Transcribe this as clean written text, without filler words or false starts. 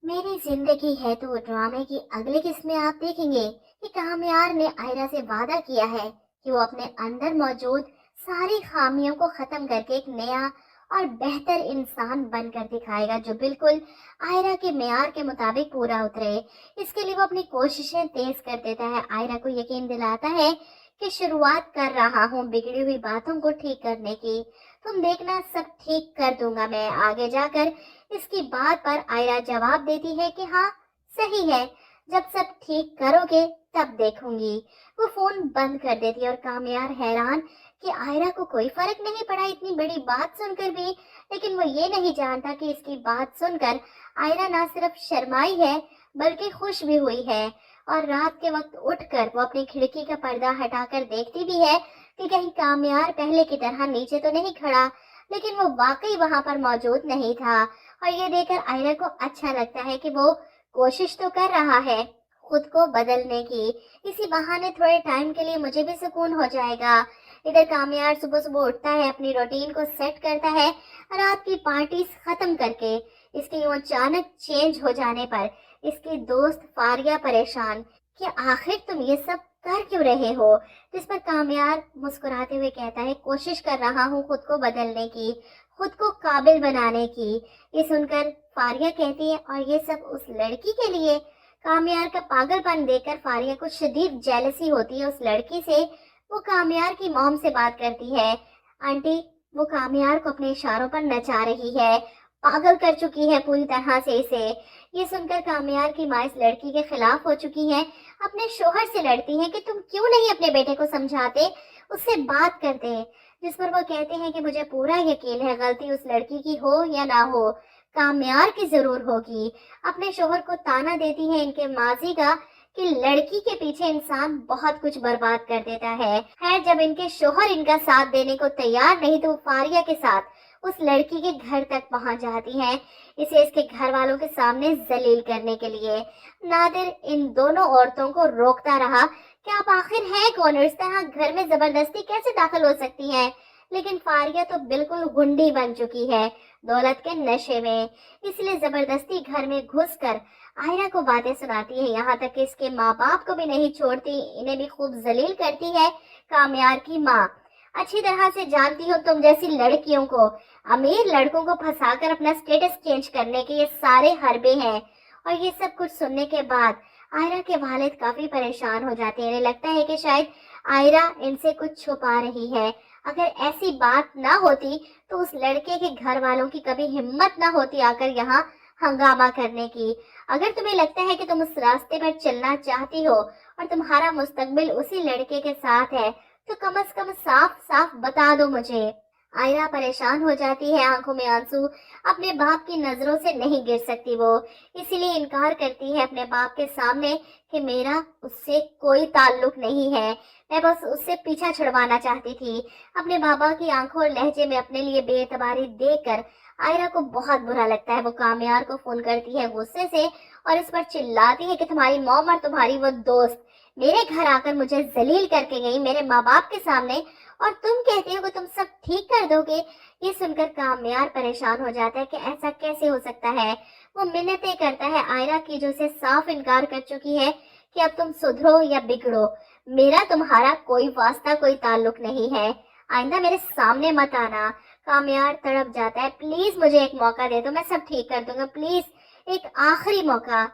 मेरी जिंदगी है तो ड्रामे की अगली किस्त में आप देखेंगे कि कामयार ने आयरा से वादा किया है कि वो अपने अंदर मौजूद सारी खामियों को खत्म करके एक नया और बेहतर इंसान बनकर दिखाएगा जो बिल्कुल आयरा के मेयार के मुताबिक पूरा उतरे। इसके लिए वो अपनी कोशिशें तेज कर देता है, आयरा को यकीन दिलाता है कि शुरुआत कर रहा हूँ बिगड़ी हुई बातों को ठीक करने की। तुम देखना, सब ठीक कर दूंगा मैं। आगे जाकर इसकी बात पर आयरा जवाब देती है कि हाँ, सही है, जब सब ठीक करोगे तब देखूंगी। वो फोन बंद कर देती है और कामयार हैरान कि आयरा को कोई फर्क नहीं पड़ा इतनी बड़ी बात सुनकर भी। लेकिन वो ये नहीं जानता कि इसकी बात सुनकर आयरा ना सिर्फ शर्माई है बल्कि खुश भी हुई है। और रात के वक्त उठकर वो अपनी खिड़की का पर्दा हटाकर देखती भी है कि कहीं कामयार पहले की तरह नीचे तो नहीं खड़ा। लेकिन वो वाकई वहां पर मौजूद नहीं था और ये देखकर आयरा को अच्छा लगता है कि वो कोशिश तो कर रहा है खुद को बदलने की। इसी बहाने थोड़े टाइम के लिए मुझे भी सुकून हो जाएगा। इधर कामयार सुबह सुबह उठता है, अपनी रूटीन को सेट करता है। रात की पार्टी खत्म करके इसके यूं अचानक चेंज हो जाने पर इसकी दोस्त फारिया परेशान कि आखिर तुम ये सब कर क्यों रहे हो। जिस पर कामयार मुस्कुराते हुए कहता है, कोशिश कर रहा हूँ खुद को बदलने की, खुद को काबिल बनाने की। ये सुनकर फारिया कहती है, और ये सब उस लड़की के लिए। कामयार का पागलपन देखकर फारिया को शदीद जेलसी होती है उस लड़की से। वो कामयार की मॉम से बात करती है, आंटी वो कामयार को अपने इशारों पर नचा रही है, पागल कर चुकी है पूरी तरह से इसे। ये सुनकर कामयार की माँ इस लड़की के खिलाफ हो चुकी है, अपने शोहर से लड़ती है कि तुम क्यों नहीं अपने बेटे को समझाते, उससे बात करते। जिस पर वो कहते हैं कि मुझे पूरा यकीन है गलती उस लड़की की हो या ना हो, कामयार की जरूर होगी। अपने शोहर को ताना देती है इनके माजी का कि लड़की के पीछे इंसान बहुत कुछ बर्बाद कर देता है। जब इनके शोहर इनका साथ देने को तैयार नहीं तो फारिया के साथ उस लड़की के घर तक पहुंच जाती हैं, इसे इसके घर वालों के सामने जलील करने के लिए। नादिर इन दोनों औरतों को रोकता रहा कि आप आखिर हैं कौन और इस तरह घर में जबरदस्ती कैसे दाखिल हो सकती हैं। लेकिन फारिया तो बिल्कुल गुंडी बन चुकी है दौलत के नशे में, इसलिए जबरदस्ती घर में घुसकर आयरा को बातें सुनाती है। यहाँ तक कि इसके माँ बाप को भी नहीं छोड़ती, इन्हें भी खूब जलील करती है। कामयार की माँ अच्छी तरह से जानती हो तुम जैसी लड़कियों को, अमीर लड़कों को फंसाकर अपना स्टेटस चेंज करने के ये सारे हरबे हैं। और ये सब कुछ सुनने के बाद आयरा के वालिद काफी परेशान हो जाते हैं। इन्हें लगता है कि शायद आयरा इनसे कुछ छुपा रही है। अगर ऐसी बात ना होती तो उस लड़के के घर वालों की कभी हिम्मत ना होती आकर यहाँ हंगामा करने की। अगर तुम्हें लगता है कि तुम उस रास्ते पर चलना चाहती हो और तुम्हारा मुस्तकबिल उसी लड़के के साथ है तो कम से कम साफ साफ बता दो मुझे। आयरा परेशान हो जाती है, आंखों में आंसू। अपने बाप की नजरों से नहीं गिर सकती वो, इसीलिए इनकार करती है अपने बाप के सामने कि मेरा उससे कोई ताल्लुक नहीं है, मैं बस उससे पीछा छुड़वाना चाहती थी। अपने बाबा की आंखों और लहजे में अपने लिए बेएतबारी देखकर आयरा को बहुत बुरा लगता है। वो कामयार को फोन करती है गुस्से से और इस पर चिल्लाती है कि तुम्हारी मॉम और तुम्हारी वो दोस्त मेरे घर आकर मुझे जलील करके गई मेरे माँ बाप के सामने, और तुम कहती हो कि तुम सब ठीक कर दोगे। ये सुनकर कामयार परेशान हो जाता है कि ऐसा कैसे हो सकता है। वो मिन्नतें करता है आयरा की जो उसे साफ इनकार कर चुकी है कि अब तुम सुधरो या बिगड़ो, मेरा तुम्हारा कोई वास्ता कोई ताल्लुक नहीं है, आइंदा मेरे सामने मत आना। कामयार तड़प जाता है, प्लीज मुझे एक मौका दे दो, मैं सब ठीक कर दूंगा, प्लीज एक आखिरी मौका।